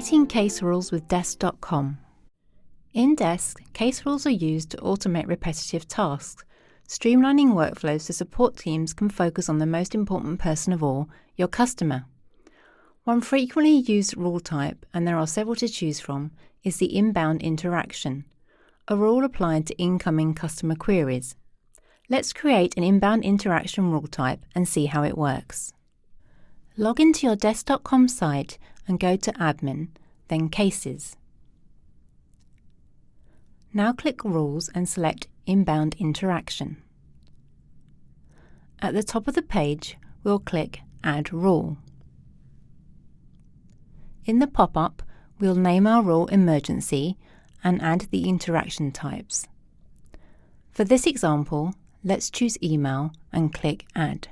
Creating case rules with Desk.com. In Desk, case rules are used to automate repetitive tasks, streamlining workflows so support teams can focus on the most important person of all, your customer. One frequently used rule type, and there are several to choose from, is the inbound interaction, a rule applied to incoming customer queries. Let's create an inbound interaction rule type and see how it works. Log into your Desk.com site and go to Admin, then Cases. Now click Rules and select Inbound Interaction. At the top of the page, we'll click Add Rule. In the pop-up, we'll name our rule Emergency and add the interaction types. For this example, let's choose Email and click Add.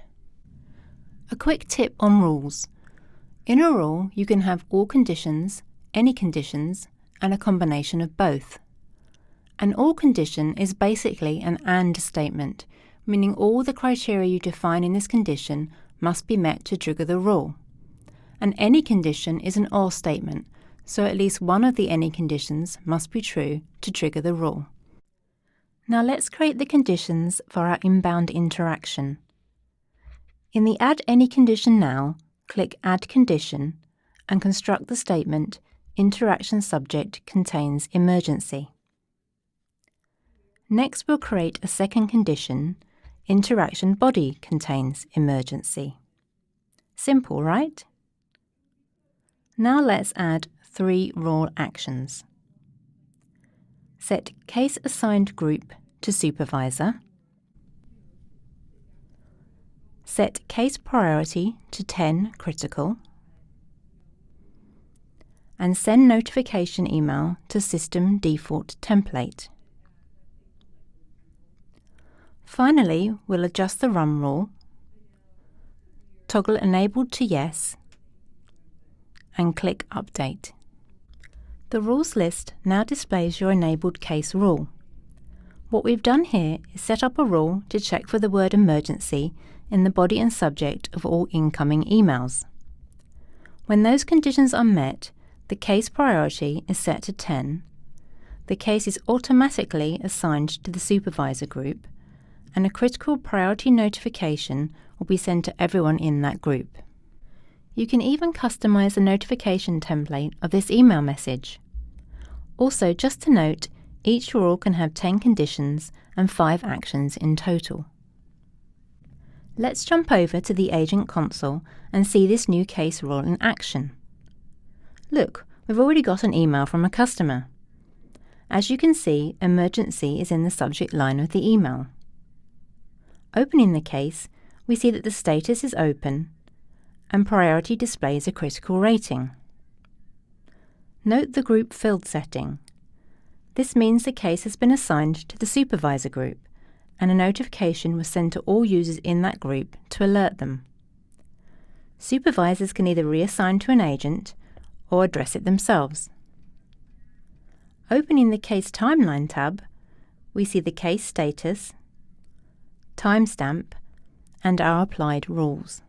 A quick tip on rules. In a rule, you can have all conditions, any conditions, and a combination of both. An all condition is basically an AND statement, meaning all the criteria you define in this condition must be met to trigger the rule. An any condition is an OR statement, so at least one of the any conditions must be true to trigger the rule. Now let's create the conditions for our inbound interaction. In the Add Any Condition Now, click Add Condition and construct the statement Interaction Subject contains emergency. Next, we'll create a second condition, Interaction Body contains emergency. Simple, right? Now let's add 3 rule actions. Set Case Assigned Group to Supervisor. Set Case Priority to 10 Critical. And send notification email to System Default Template. Finally, we'll adjust the run rule, toggle Enabled to Yes, and click Update. The rules list now displays your enabled case rule. What we've done here is set up a rule to check for the word emergency in the body and subject of all incoming emails. When those conditions are met, the case priority is set to 10, the case is automatically assigned to the supervisor group, and a critical priority notification will be sent to everyone in that group. You can even customize the notification template of this email message. Also, just to note, each rule can have 10 conditions and 5 actions in total. Let's jump over to the Agent Console and see this new case rule in action. Look, we've already got an email from a customer. As you can see, emergency is in the subject line of the email. Opening the case, we see that the status is open and priority displays a critical rating. Note the group field setting. This means the case has been assigned to the supervisor group, and a notification was sent to all users in that group to alert them. Supervisors can either reassign to an agent or address it themselves. Opening the Case Timeline tab, we see the case status, timestamp, and our applied rules.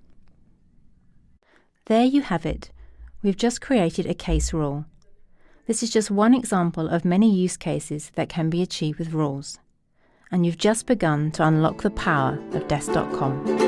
There you have it. We've just created a case rule. This is just one example of many use cases that can be achieved with rules. And you've just begun to unlock the power of Desk.com.